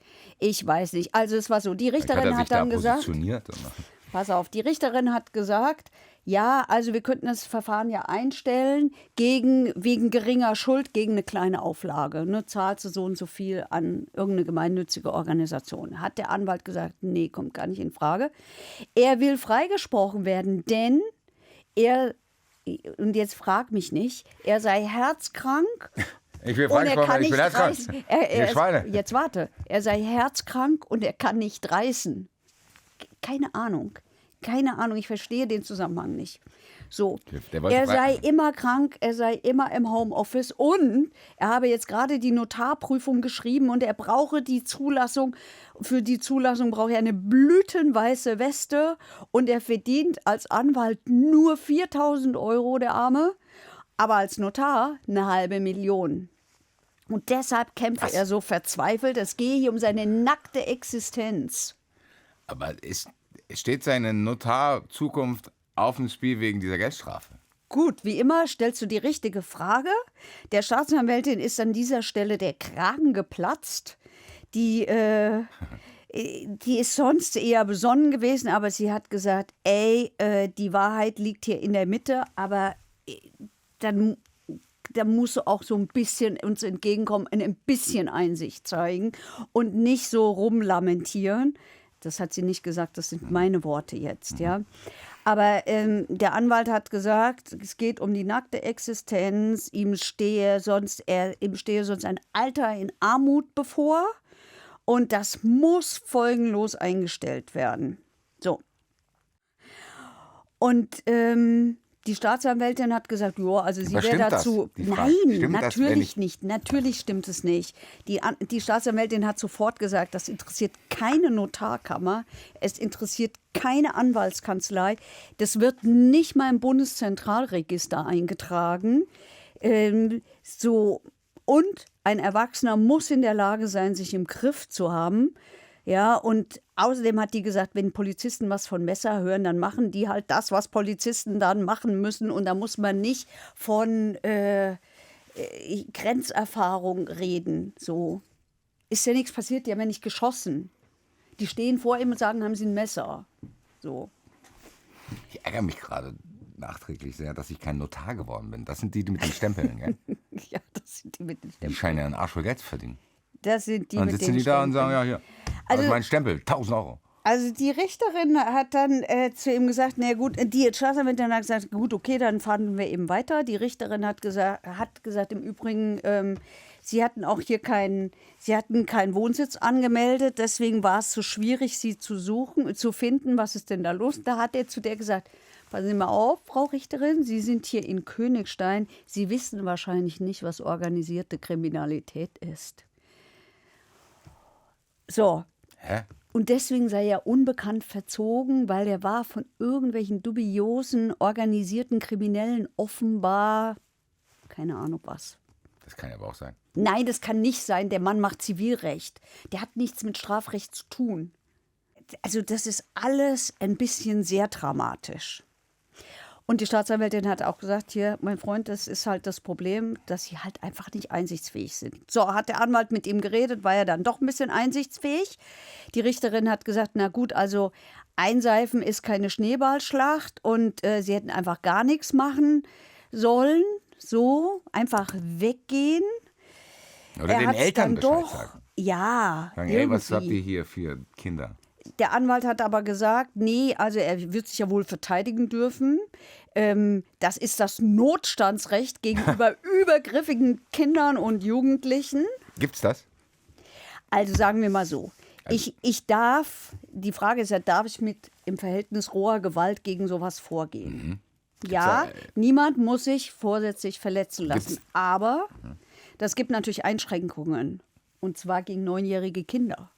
Also es war so, die Vielleicht Richterin hat er sich hat dann da gesagt, positioniert. pass auf, die Richterin hat gesagt, ja, also wir könnten das Verfahren ja einstellen wegen geringer Schuld gegen eine kleine Auflage. Ne, zahlst du so und so viel an irgendeine gemeinnützige Organisation. Hat der Anwalt gesagt, nee, kommt gar nicht in Frage. Er will freigesprochen werden, denn und jetzt frag mich nicht, er sei herzkrank. Ich will freigesprochen werden, ich bin herzkrank. Schweine. Jetzt warte, er sei herzkrank und er kann nicht reißen. Keine Ahnung, ich verstehe den Zusammenhang nicht. So, er sei immer krank, er sei immer im Homeoffice und er habe jetzt gerade die Notarprüfung geschrieben und er brauche die Zulassung. Für die Zulassung braucht er eine blütenweiße Weste und er verdient als Anwalt nur 4.000 €, der Arme, aber als Notar 500.000. Und deshalb kämpfe er so verzweifelt. Es gehe hier um seine nackte Existenz. Aber steht seine Notarzukunft auf dem Spiel wegen dieser Geldstrafe? Gut, wie immer stellst du die richtige Frage. Der Staatsanwältin ist an dieser Stelle der Kragen geplatzt. Die ist sonst eher besonnen gewesen, aber sie hat gesagt, die Wahrheit liegt hier in der Mitte, aber dann musst du auch so ein bisschen uns entgegenkommen, ein bisschen Einsicht zeigen und nicht so rumlamentieren. Das hat sie nicht gesagt, das sind meine Worte jetzt, ja. Aber der Anwalt hat gesagt, es geht um die nackte Existenz, ihm stehe sonst ein Alter in Armut bevor und das muss folgenlos eingestellt werden. So. Und die Staatsanwältin hat gesagt, ja, also sie wäre dazu. Nein, natürlich nicht. Natürlich stimmt es nicht. Die Staatsanwältin hat sofort gesagt, das interessiert keine Notarkammer, es interessiert keine Anwaltskanzlei, das wird nicht mal im Bundeszentralregister eingetragen. Und ein Erwachsener muss in der Lage sein, sich im Griff zu haben. Ja, und außerdem hat die gesagt, wenn Polizisten was von Messer hören, dann machen die halt das, was Polizisten dann machen müssen. Und da muss man nicht von Grenzerfahrung reden. So ist ja nichts passiert, die haben ja nicht geschossen. Die stehen vor ihm und sagen, haben sie ein Messer. So. Ich ärgere mich gerade nachträglich sehr, dass ich kein Notar geworden bin. Das sind die mit den Stempeln, gell? Ja, das sind die mit den Stempeln. Die scheinen ja einen Arsch voll Geld zu verdienen. Das sind die dann mit den sitzen die da und sagen, ja, hier, also, das ist mein Stempel, 1.000 €. Also die Richterin hat dann zu ihm gesagt, na gut, die Staatsanwältin hat gesagt, gut, okay, dann fahren wir eben weiter. Die Richterin hat gesagt im Übrigen, sie hatten keinen Wohnsitz angemeldet, deswegen war es so schwierig, sie zu finden, was ist denn da los? Da hat er zu der gesagt, passen Sie mal auf, Frau Richterin, Sie sind hier in Königstein, Sie wissen wahrscheinlich nicht, was organisierte Kriminalität ist. So. Hä? Und deswegen sei er unbekannt verzogen, weil er war von irgendwelchen dubiosen, organisierten Kriminellen offenbar, keine Ahnung was. Das kann ja aber auch sein. Nein, das kann nicht sein. Der Mann macht Zivilrecht. Der hat nichts mit Strafrecht zu tun. Also das ist alles ein bisschen sehr dramatisch. Und die Staatsanwältin hat auch gesagt, hier, mein Freund, das ist halt das Problem, dass sie halt einfach nicht einsichtsfähig sind. So, hat der Anwalt mit ihm geredet, war er dann doch ein bisschen einsichtsfähig. Die Richterin hat gesagt, na gut, also einseifen ist keine Schneeballschlacht und sie hätten einfach gar nichts machen sollen. So, einfach weggehen. Oder den Eltern Bescheid sagen. Ja, sagen, ey, was habt ihr hier für Kinder? Der Anwalt hat aber gesagt, nee, also er wird sich ja wohl verteidigen dürfen. Das ist das Notstandsrecht gegenüber übergriffigen Kindern und Jugendlichen. Gibt's das? Also sagen wir mal so, ich darf, die Frage ist ja, darf ich mit im Verhältnis roher Gewalt gegen sowas vorgehen? Ja, niemand muss sich vorsätzlich verletzen lassen, aber das gibt natürlich Einschränkungen und zwar gegen 9-jährige Kinder.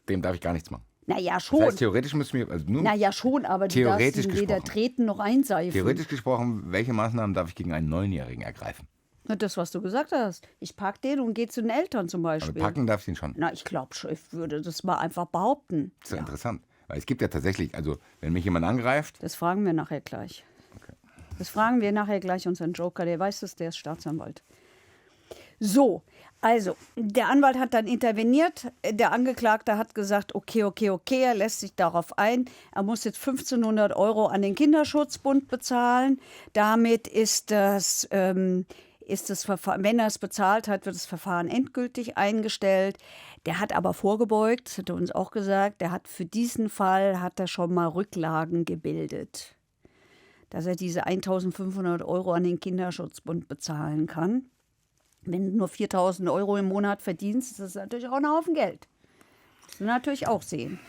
Dem darf ich gar nichts machen. Naja, schon. Das heißt, theoretisch müssen wir, also nur naja, schon, aber die darfst du weder treten noch einseifen. Theoretisch gesprochen, welche Maßnahmen darf ich gegen einen 9-Jährigen ergreifen? Na, das, was du gesagt hast. Ich pack den und gehe zu den Eltern zum Beispiel. Aber packen darf ich ihn schon. Na, ich glaube schon, ich würde das mal einfach behaupten. Das ist ja interessant. Weil es gibt ja tatsächlich, also wenn mich jemand angreift. Das fragen wir nachher gleich. Okay. Das fragen wir nachher gleich unseren Joker, der weiß das, der ist Staatsanwalt. So, also, der Anwalt hat dann interveniert. Der Angeklagte hat gesagt, okay, er lässt sich darauf ein. Er muss jetzt 1.500 € an den Kinderschutzbund bezahlen. Damit ist das Verfahren, wenn er es bezahlt hat, wird das Verfahren endgültig eingestellt. Der hat aber vorgebeugt, das hat er uns auch gesagt, der hat für diesen Fall schon mal Rücklagen gebildet, dass er diese 1.500 € an den Kinderschutzbund bezahlen kann. Wenn du nur 4.000 € im Monat verdienst, ist das natürlich auch ein Haufen Geld. Das musst du natürlich auch sehen.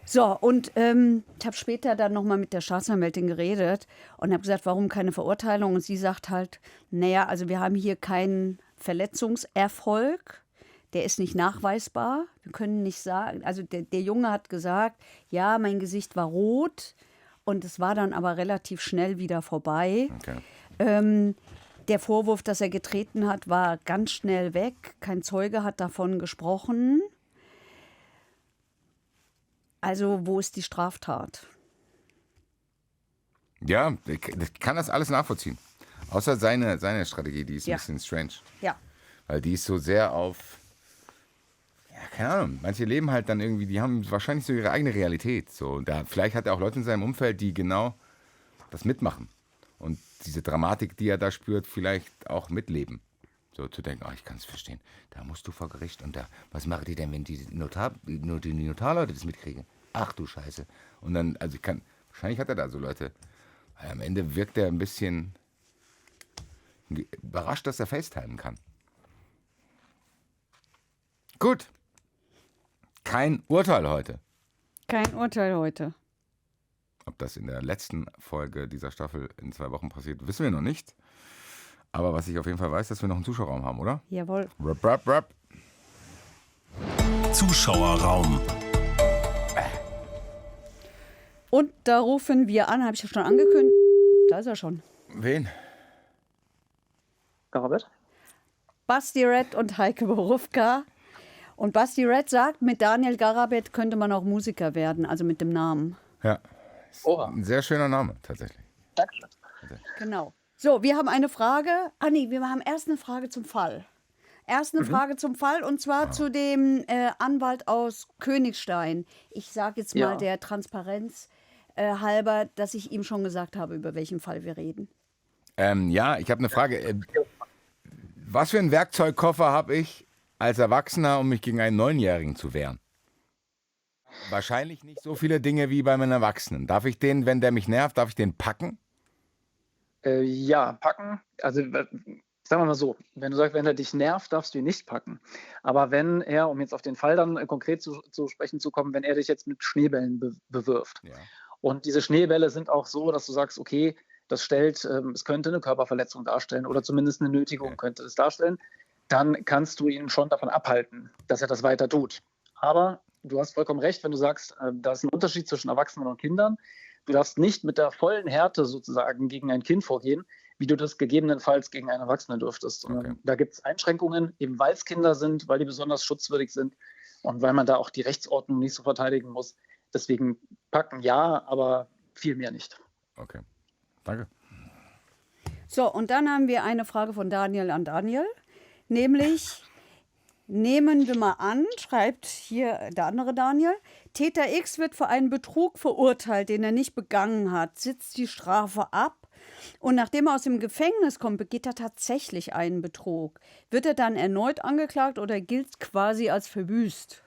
So, und ich habe später dann nochmal mit der Staatsanwältin geredet und habe gesagt, warum keine Verurteilung? Und sie sagt halt, naja, also wir haben hier keinen Verletzungserfolg, der ist nicht nachweisbar. Wir können nicht sagen, also der Junge hat gesagt, ja, mein Gesicht war rot und es war dann aber relativ schnell wieder vorbei. Okay. Der Vorwurf, dass er getreten hat, war ganz schnell weg. Kein Zeuge hat davon gesprochen. Also, wo ist die Straftat? Ja, ich kann das alles nachvollziehen. Außer seine Strategie, die ist ein bisschen strange. Ja. Weil die ist so sehr auf, ja, keine Ahnung, manche leben halt dann irgendwie, die haben wahrscheinlich so ihre eigene Realität. So, vielleicht hat er auch Leute in seinem Umfeld, die genau das mitmachen. Und diese Dramatik, die er da spürt, vielleicht auch mitleben. So zu denken, ich kann es verstehen. Da musst du vor Gericht und da, was machen die denn, wenn die Notarleute das mitkriegen? Ach du Scheiße. Und dann, wahrscheinlich hat er da so Leute. Weil am Ende wirkt er ein bisschen überrascht, dass er FaceTimen kann. Gut. Kein Urteil heute. Kein Urteil heute. Ob das in der letzten Folge dieser Staffel in 2 Wochen passiert, wissen wir noch nicht. Aber was ich auf jeden Fall weiß, dass wir noch einen Zuschauerraum haben, oder? Jawohl. Rap, rap, rap. Zuschauerraum. Und da rufen wir an, habe ich ja schon angekündigt. Da ist er schon. Wen? Garabet? Basti Red und Heike Borufka. Und Basti Red sagt, mit Daniel Garabet könnte man auch Musiker werden, also mit dem Namen. Ja. Oha. Ein sehr schöner Name, tatsächlich. Dankeschön. Genau. So, wir haben eine Frage. Wir haben erst eine Frage zum Fall. Frage zum Fall und zwar zu dem Anwalt aus Königstein. Ich sage jetzt mal der Transparenz halber, dass ich ihm schon gesagt habe, über welchen Fall wir reden. Ja, ich habe eine Frage. Was für einen Werkzeugkoffer habe ich als Erwachsener, um mich gegen einen 9-Jährigen zu wehren? Wahrscheinlich nicht so viele Dinge wie bei einem Erwachsenen. Darf ich den, wenn der mich nervt, darf ich den packen? Ja, packen. Also sagen wir mal so, wenn du sagst, wenn er dich nervt, darfst du ihn nicht packen. Aber wenn er, um jetzt auf den Fall dann konkret zu sprechen zu kommen, wenn er dich jetzt mit Schneebällen bewirft. Ja. Und diese Schneebälle sind auch so, dass du sagst, okay, das stellt, es könnte eine Körperverletzung darstellen oder zumindest eine Nötigung könnte es darstellen, dann kannst du ihn schon davon abhalten, dass er das weiter tut. Aber du hast vollkommen recht, wenn du sagst, da ist ein Unterschied zwischen Erwachsenen und Kindern. Du darfst nicht mit der vollen Härte sozusagen gegen ein Kind vorgehen, wie du das gegebenenfalls gegen einen Erwachsenen dürftest. Okay. Da gibt es Einschränkungen, eben weil es Kinder sind, weil die besonders schutzwürdig sind und weil man da auch die Rechtsordnung nicht so verteidigen muss. Deswegen packen ja, aber viel mehr nicht. Okay, danke. So, und dann haben wir eine Frage von Daniel an Daniel, nämlich, nehmen wir mal an, schreibt hier der andere Daniel, Täter X wird für einen Betrug verurteilt, den er nicht begangen hat, sitzt die Strafe ab und nachdem er aus dem Gefängnis kommt, begeht er tatsächlich einen Betrug. Wird er dann erneut angeklagt oder gilt quasi als verbüßt?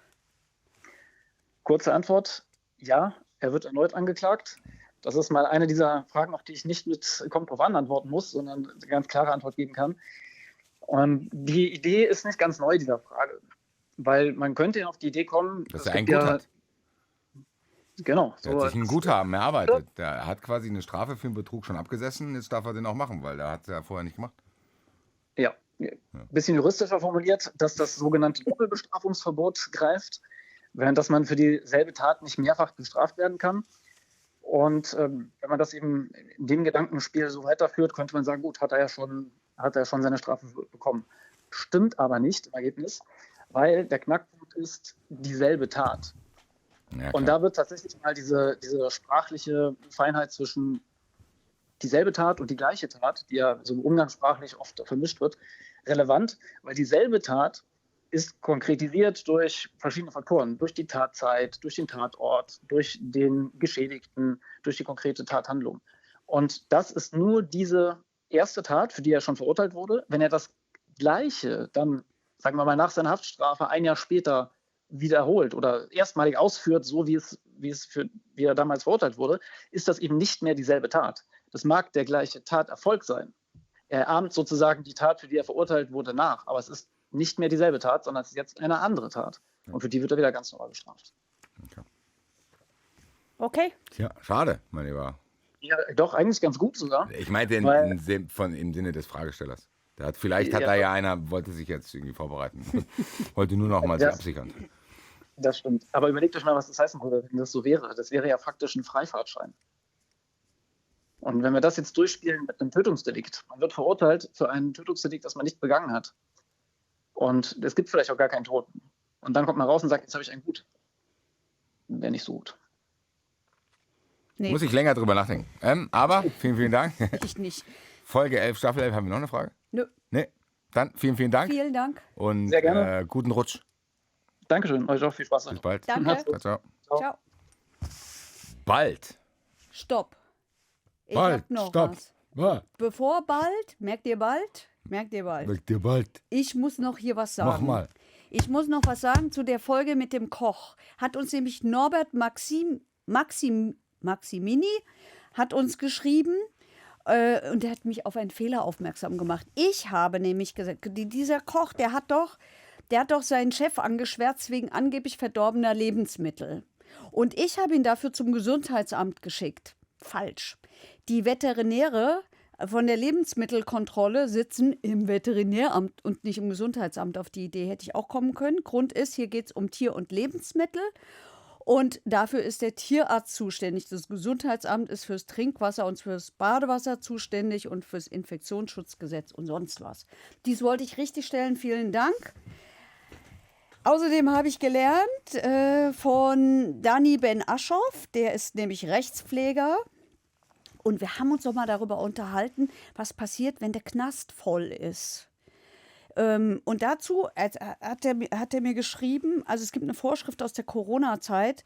Kurze Antwort, ja, er wird erneut angeklagt. Das ist mal eine dieser Fragen, auf die ich nicht mit kommt drauf an antworten muss, sondern eine ganz klare Antwort geben kann. Und die Idee ist nicht ganz neu, dieser Frage. Weil man könnte ja auf die Idee kommen, Dass er ein Gut hat. Genau. Der hat sich ein Guthaben erarbeitet. Der hat quasi eine Strafe für einen Betrug schon abgesessen. Jetzt darf er den auch machen, weil der hat es ja vorher nicht gemacht. Ja, ein bisschen juristischer formuliert, dass das sogenannte Doppelbestrafungsverbot greift, während dass man für dieselbe Tat nicht mehrfach bestraft werden kann. Und wenn man das eben in dem Gedankenspiel so weiterführt, könnte man sagen, gut, hat er ja schon seine Strafe bekommen. Stimmt aber nicht im Ergebnis, weil der Knackpunkt ist dieselbe Tat. Ja, und da wird tatsächlich mal diese sprachliche Feinheit zwischen dieselbe Tat und die gleiche Tat, die ja so umgangssprachlich oft vermischt wird, relevant, weil dieselbe Tat ist konkretisiert durch verschiedene Faktoren, durch die Tatzeit, durch den Tatort, durch den Geschädigten, durch die konkrete Tathandlung. Und das ist nur diese erste Tat, für die er schon verurteilt wurde. Wenn er das Gleiche dann, sagen wir mal, nach seiner Haftstrafe ein Jahr später wiederholt oder erstmalig ausführt, so wie er damals verurteilt wurde, ist das eben nicht mehr dieselbe Tat. Das mag der gleiche Taterfolg sein. Er ahmt sozusagen die Tat, für die er verurteilt wurde, nach, aber es ist nicht mehr dieselbe Tat, sondern es ist jetzt eine andere Tat. Und für die wird er wieder ganz normal bestraft. Okay. Tja, schade, mein Lieber. Ja, doch, eigentlich ganz gut sogar. Ich meinte im Sinne des Fragestellers. Vielleicht hat da ja einer, wollte sich jetzt irgendwie vorbereiten. Wollte nur noch mal sich absichern. Das stimmt. Aber überlegt euch mal, was das heißen würde, wenn das so wäre. Das wäre ja faktisch ein Freifahrtschein. Und wenn wir das jetzt durchspielen mit einem Tötungsdelikt, man wird verurteilt für ein Tötungsdelikt, das man nicht begangen hat. Und es gibt vielleicht auch gar keinen Toten. Und dann kommt man raus und sagt, jetzt habe ich ein Gut. Wäre nicht so gut. Nee. Muss ich länger drüber nachdenken. Aber vielen, vielen Dank. Ich nicht. Folge 11, Staffel 11, haben wir noch eine Frage? Nö. Nee. Dann vielen, vielen Dank. Vielen Dank. Und Sehr gerne. Guten Rutsch. Dankeschön, euch auch viel Spaß. Bis bald. Danke. Ciao, ciao. Ciao. Bald. Stopp. Ich Bald. hab noch Stopp. was. bevor bald, merkt ihr bald? Weg dir bald. Ich muss noch hier was sagen. Mach mal. Ich muss noch was sagen zu der Folge mit dem Koch. Hat uns nämlich Norbert Maximini hat uns geschrieben und der hat mich auf einen Fehler aufmerksam gemacht. Ich habe nämlich gesagt, dieser Koch, der hat doch seinen Chef angeschwärzt wegen angeblich verdorbener Lebensmittel. Und ich habe ihn dafür zum Gesundheitsamt geschickt. Falsch. Die Veterinäre von der Lebensmittelkontrolle sitzen im Veterinäramt und nicht im Gesundheitsamt. Auf die Idee hätte ich auch kommen können. Grund ist, hier geht es um Tier- und Lebensmittel. Und dafür ist der Tierarzt zuständig. Das Gesundheitsamt ist fürs Trinkwasser und fürs Badewasser zuständig und fürs Infektionsschutzgesetz und sonst was. Dies wollte ich richtigstellen. Vielen Dank. Außerdem habe ich gelernt von Dani Ben Aschoff. Der ist nämlich Rechtspfleger. Und wir haben uns doch mal darüber unterhalten, was passiert, wenn der Knast voll ist. Und dazu hat er mir geschrieben, also es gibt eine Vorschrift aus der Corona-Zeit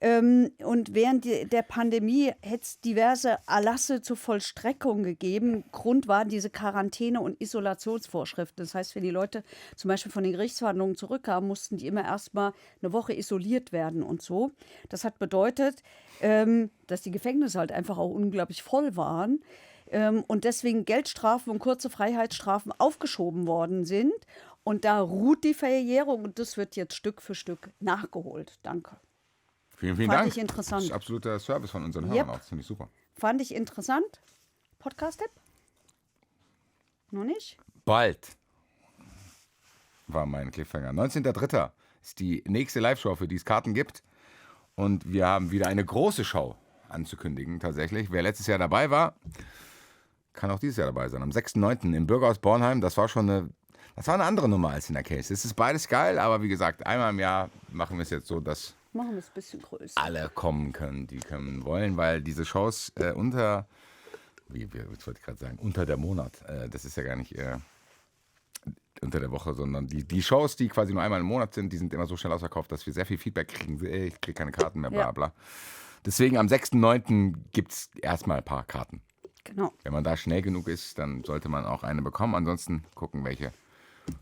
und während der Pandemie hätte es diverse Erlasse zur Vollstreckung gegeben. Grund waren diese Quarantäne- und Isolationsvorschriften. Das heißt, wenn die Leute zum Beispiel von den Gerichtsverhandlungen zurückkamen, mussten die immer erstmal eine Woche isoliert werden und so. Das hat bedeutet, dass die Gefängnisse halt einfach auch unglaublich voll waren. Und deswegen Geldstrafen und kurze Freiheitsstrafen aufgeschoben worden sind. Und da ruht die Verjährung und das wird jetzt Stück für Stück nachgeholt. Danke. Vielen Dank. Fand ich interessant. Das ist absoluter Service von unseren Yep. Hörern auch. Finde ich super. Fand ich interessant. Podcast-Tipp? Noch nicht? Bald war mein Cliffhanger. 19.03. ist die nächste Live-Show, für die es Karten gibt. Und wir haben wieder eine große Show anzukündigen, tatsächlich. Wer letztes Jahr dabei war, kann auch dieses Jahr dabei sein. Am 6.9. im Bürgerhaus Bornheim. Das war eine andere Nummer als in der Case. Es ist beides geil, aber wie gesagt, einmal im Jahr machen wir es jetzt so, dass Machen wir es ein bisschen größer. alle kommen können, die können wollen, weil diese Shows unter der Monat, das ist ja gar nicht unter der Woche, sondern die Shows, die quasi nur einmal im Monat sind, die sind immer so schnell ausverkauft, dass wir sehr viel Feedback kriegen. Ich kriege keine Karten mehr, bla bla. Deswegen am 6.9. gibt es erstmal ein paar Karten. Genau. Wenn man da schnell genug ist, dann sollte man auch eine bekommen. Ansonsten gucken, welche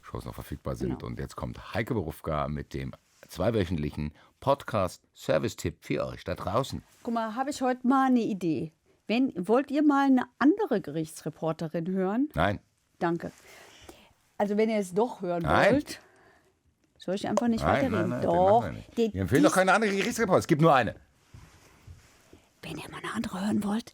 Shows noch verfügbar sind. Genau. Und jetzt kommt Heike Borufka mit dem 2-wöchentlichen Podcast-Service-Tipp für euch da draußen. Guck mal, habe ich heute mal eine Idee. Wollt ihr mal eine andere Gerichtsreporterin hören? Nein. Danke. Also wenn ihr es doch hören Nein. wollt, soll ich einfach nicht Nein, weiterreden? den Doch. machen wir nicht. Wir empfehlen doch keine andere Gerichtsreporter. Es gibt nur eine. Wenn ihr mal eine andere hören wollt,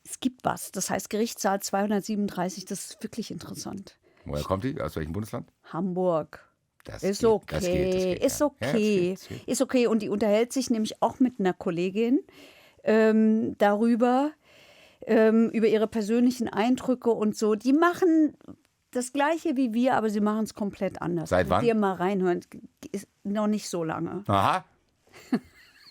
es gibt was. Das heißt Gerichtssaal 237, das ist wirklich interessant. Woher kommt die? Aus welchem Bundesland? Hamburg. Das Ist geht, okay, das geht, ist ja. okay, Ja, das geht. ist okay. Und die unterhält sich nämlich auch mit einer Kollegin darüber, über ihre persönlichen Eindrücke und so. Die machen das Gleiche wie wir, aber sie machen es komplett anders. Seit wann? Wenn ihr mal reinhören, ist noch nicht so lange. Aha.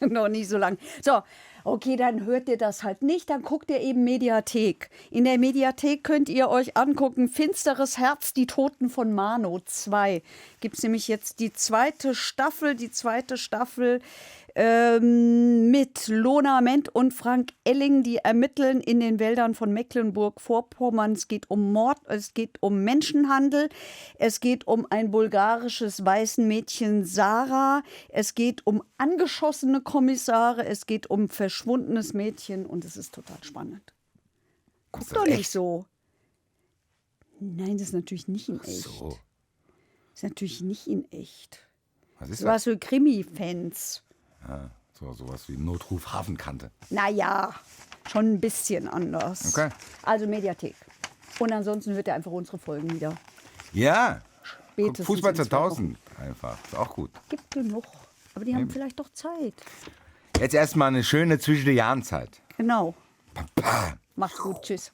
Noch nicht so lange. So, okay, dann hört ihr das halt nicht, dann guckt ihr eben Mediathek. In der Mediathek könnt ihr euch angucken, Finsteres Herz, die Toten von Mano 2. Gibt es nämlich jetzt die zweite Staffel mit Lona Ment und Frank Elling, die ermitteln in den Wäldern von Mecklenburg-Vorpommern. Es geht um Mord, es geht um Menschenhandel, es geht um ein bulgarisches weißen Mädchen Sarah, es geht um angeschossene Kommissare, es geht um verschwundenes Mädchen und es ist total spannend. Guck Ist das doch nicht echt? so. Nein, das ist natürlich nicht in echt. So. Das ist natürlich nicht in echt. Was ist Das war das? für Krimi-Fans. Ja, sowas wie Notruf Hafenkante. Naja, schon ein bisschen anders. Okay. Also Mediathek. Und ansonsten hört ihr einfach unsere Folgen wieder. Ja. Spätestens Fußball in 2 Wochen. 2000 einfach. Ist auch gut. Gibt genug. Aber die haben vielleicht doch Zeit. Jetzt erstmal eine schöne Zwischen-den-Jahren-Zeit. Genau. Macht's gut. Tschüss.